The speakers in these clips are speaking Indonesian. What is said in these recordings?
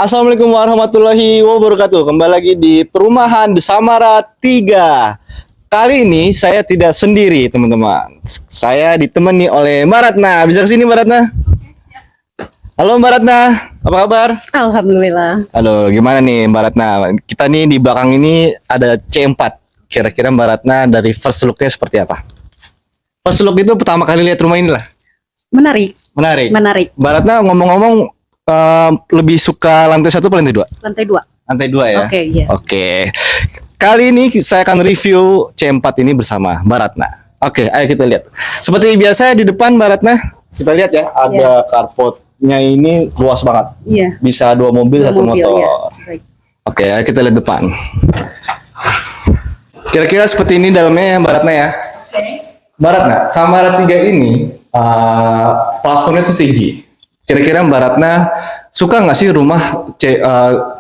Assalamualaikum warahmatullahi wabarakatuh. Kembali lagi di Perumahan The Samara 3. Kali ini saya tidak sendiri, teman-teman. Saya ditemani oleh Mbak Ratna. Bisa kesini Mbak Ratna? Halo Mbak Ratna, apa kabar? Alhamdulillah. Halo, gimana nih Mbak Ratna? Kita nih di belakang ini ada C4. Kira-kira Mbak Ratna dari first look-nya seperti apa? First look itu pertama kali lihat rumah inilah. Menarik. Menarik. Mbak Ratna ngomong-ngomong lebih suka lantai 1 atau lantai 2? Lantai 2. Lantai 2 ya? Oke, iya. Oke. Kali ini saya akan review C4 ini bersama Mbak Ratna. Oke, ayo kita lihat. Seperti biasa di depan Mbak Ratna, kita lihat ya, ada carportnya ini luas banget. Iya. Bisa 2 mobil, 1 motor. Ya. Baik. Oke, ayo kita lihat depan. Kira-kira seperti ini dalamnya ya Mbak Ratna ya. Mbak Ratna, Samara 3 ini plafonnya tuh tinggi. Kira-kira Mbak Ratna suka nggak sih rumah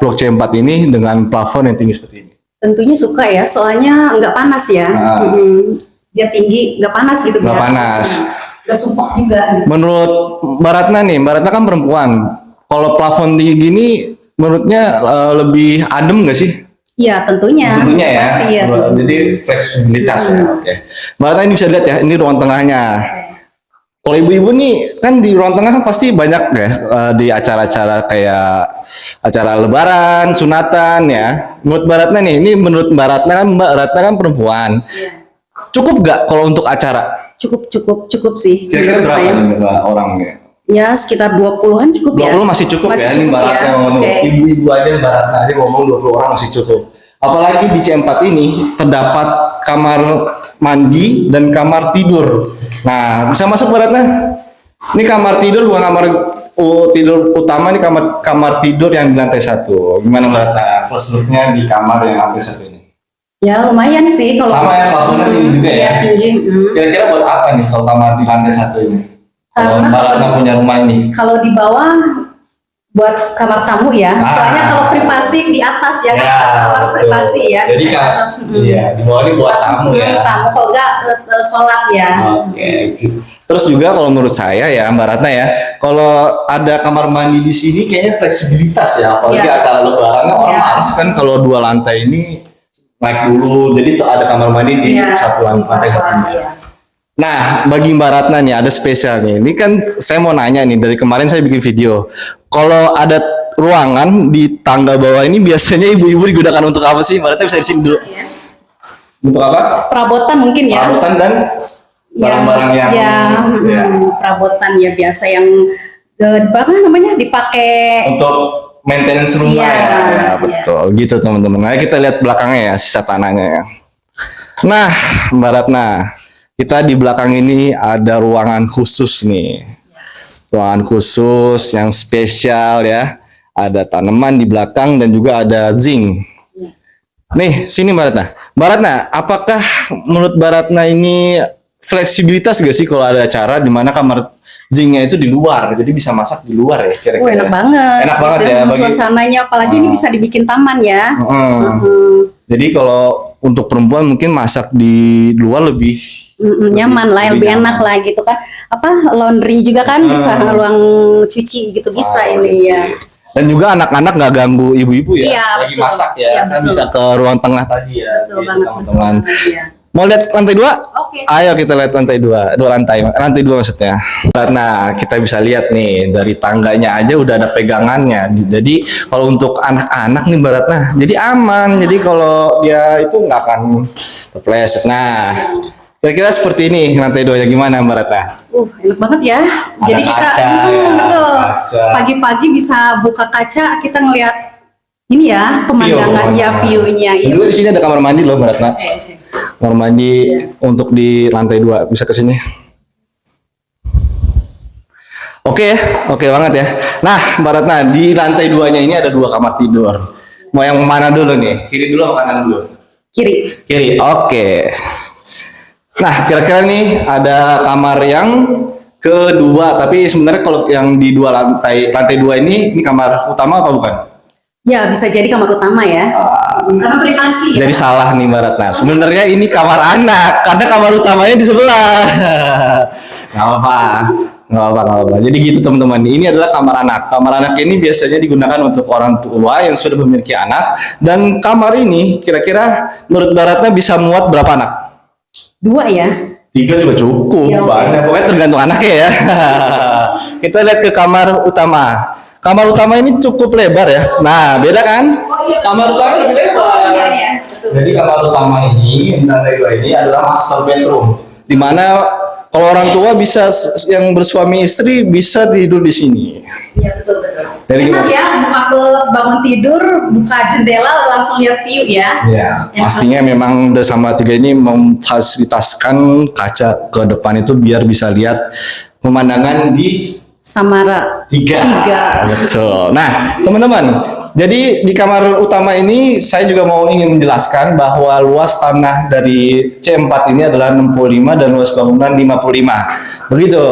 blok C4 ini dengan plafon yang tinggi seperti ini? Tentunya suka ya, soalnya nggak panas ya. Dia tinggi, nggak panas gitu. Nggak panas. Nggak sumpah juga. Gitu. Menurut Mbak Ratna nih, Mbak Ratna kan perempuan. Kalau plafon tinggi gini, menurutnya lebih adem nggak sih? Iya, tentunya. Tentunya ya. Pasti ya. Jadi fleksibilitas ya. Oke. Mbak Ratna ini bisa lihat ya, ini ruang tengahnya. Kalau ibu-ibu nih kan di ruang tengah kan pasti banyak ya di acara-acara kayak acara lebaran, sunatan ya. Menurut Mbak Ratna nih, ini menurut Mbak Ratna kan perempuan. Iya. Cukup nggak kalau untuk acara? Cukup sih. Kira-kira berapa nih orangnya? Ya, sekitar 20-an cukup 20 ya. masih cukup masih ya. Ini Mbak Ratna ngomong. Ibu-ibu aja Mbak Ratna aja ngomong 20 orang masih cukup. Apalagi di C4 ini terdapat kamar mandi dan kamar tidur. Nah, bisa masuk Mbak Ratna? Ini kamar tidur bukan kamar tidur utama, ini kamar tidur yang di lantai 1. Gimana Mbak Ratna? First look-nya di kamar yang lantai 1 ini. Ya, lumayan sih kalau sama ya, plafonnya tinggi juga ya. Tinggi. Kira-kira buat apa nih kalau kamar di lantai 1 ini? Kalau Mbak Ratna punya rumah ini. Kalau di bawah buat kamar tamu ya. Soalnya kalau privasi di atas ya, kamar privasi ya. Jadi di atas. Iya, di bawah ini buat tamu ya. Tamu kalau enggak sholat ya. Oke. Terus juga kalau menurut saya ya Mbak Ratna ya, kalau ada kamar mandi di sini kayaknya fleksibilitas ya. Apalagi acara lebaran kan orang males kan kalau 2 lantai ini naik dulu. Jadi tuh ada kamar mandi di satu lantai satu. Nah, bagi Mbak Ratna nih ada spesialnya. Ini kan saya mau nanya nih, dari kemarin saya bikin video. Kalau ada ruangan di tangga bawah ini biasanya ibu-ibu digunakan untuk apa sih? Mbak Ratna bisa di sini dulu. Untuk apa? Perabotan mungkin ya. Perabotan dan barang-barang yang perabotan ya biasa yang apa namanya dipakai untuk maintenance rumah ya. Betul. Gitu teman-teman. Nah, kita lihat belakangnya ya, sisa tanahnya ya. Nah, Mbak Ratna, kita di belakang ini ada ruangan khusus nih. Ruangan khusus yang spesial ya. Ada tanaman di belakang dan juga ada zinc. Nih, sini Mbak Ratna. Mbak Ratna, apakah menurut Mbak Ratna ini fleksibilitas gak sih kalau ada acara di mana kamar zincnya itu di luar, jadi bisa masak di luar ya kira-kira? Enak banget. Enak banget ya. Suasananya, apalagi ini bisa dibikin taman ya. Jadi kalau untuk perempuan mungkin masak di luar lebih nyaman lah, lebih enak lah gitu kan. Apa laundry juga kan bisa, ruang cuci gitu bisa ini ya. Dan juga anak-anak nggak ganggu ibu-ibu ya, lagi betul. masak ya, kan bisa ke ruang tengah tadi ya. Betul banget teman-teman. Ya. Mau lihat lantai 2? Oke. Ayo kita lihat lantai 2 lantai 2 maksudnya. Nah, kita bisa lihat nih dari tangganya aja udah ada pegangannya. Jadi kalau untuk anak-anak nih Mbak Ratna, jadi aman. Jadi kalau dia itu nggak akan terpleset. Nah, kira-kira seperti ini lantai 2-nya gimana Mbak Ratna? Enak banget ya. Ada jadi kita kaca, betul. Kaca. Pagi-pagi bisa buka kaca, kita ngelihat ini ya pemandangan view-nya. Dan juga di sini ada kamar mandi loh Mbak Ratna. Kamar mandi untuk di lantai 2, bisa ke sini. Oke banget ya. Nah, Mbak Ratna, di lantai 2-nya ini ada 2 kamar tidur. Mau yang mana dulu nih? Kiri dulu atau kanan dulu? Kiri. Oke. Nah, kira-kira nih ada kamar yang kedua, tapi sebenarnya kalau yang di lantai 2 ini kamar utama apa bukan? Ya, bisa jadi kamar utama ya. Karena privasi. Jadi salah nih Mbak Ratna. Sebenarnya ini kamar anak, karena kamar utamanya di sebelah. Gak apa-apa. Nggak apa, nggak apa. Jadi gitu teman-teman. Ini adalah kamar anak. Kamar anak ini biasanya digunakan untuk orang tua yang sudah memiliki anak. Dan kamar ini kira-kira menurut Mbak Ratna bisa muat berapa anak? 2 ya. 3 juga cukup. Ya, oke. Banyak. Pokoknya tergantung anaknya ya. Kita lihat ke kamar utama. Kamar utama ini cukup lebar ya. Nah, beda kan? Kamar utama lebih lebar. Iya, betul. Jadi kamar utama ini, lantai 2 ini adalah master bedroom. Di mana kalau orang tua bisa yang bersuami istri bisa tidur di sini. Iya, betul. Jadi Enak gimana? ya, bangun tidur, buka jendela langsung lihat view ya. Ya, pastinya memang Sama 3 ini memfasilitaskan kaca ke depan itu biar bisa lihat pemandangan di Samara 3. Betul. Nah, teman-teman, jadi di kamar utama ini saya juga ingin menjelaskan bahwa luas tanah dari C4 ini adalah 65 dan luas bangunan 55. Begitu.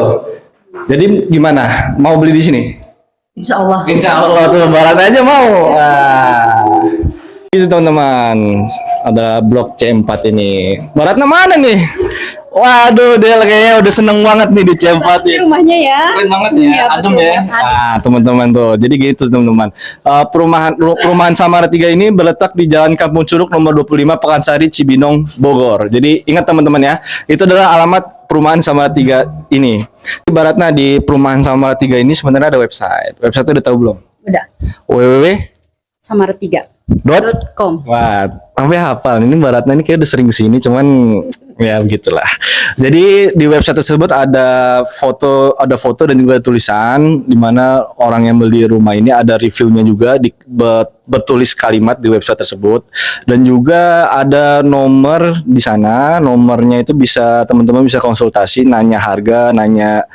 Jadi gimana? Mau beli di sini? Insya Allah. Insya Allah tuh barat aja mau. Gitu teman-teman. Ada blok C4 ini. Baratnya mana nih? Waduh, dia kayaknya udah seneng banget nih di C4 Di ini. rumahnya ya. Keren banget ya, Iya, adem betul. ya. Nah, teman-teman tuh. Jadi gitu teman-teman. Perumahan Samara 3 ini berletak di Jalan Kampung Curug nomor 25 Pekansari Cibinong, Bogor. Jadi ingat teman-teman ya, itu adalah alamat perumahan Samara 3 ini. Ibaratnya di perumahan Samara 3 ini sebenarnya ada website. Website itu udah tahu belum? Udah. www. Samara3.com. Wah, sampai hafal. Ini Baratna ini kayak udah sering kesini, cuman ya begitulah. Jadi di website tersebut ada foto dan juga tulisan di mana orang yang beli rumah ini ada reviewnya juga bertulis kalimat di website tersebut dan juga ada nomor di sana. Nomornya itu bisa teman-teman bisa konsultasi, nanya harga, nanya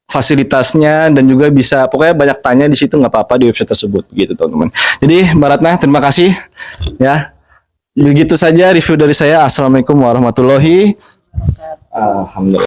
fasilitasnya dan juga bisa pokoknya banyak tanya di situ nggak apa-apa di website tersebut gitu teman-teman. Jadi Mbak Ratna terima kasih ya. Begitu saja review dari saya. Assalamualaikum warahmatullahi wabarakatuh. Alhamdulillah.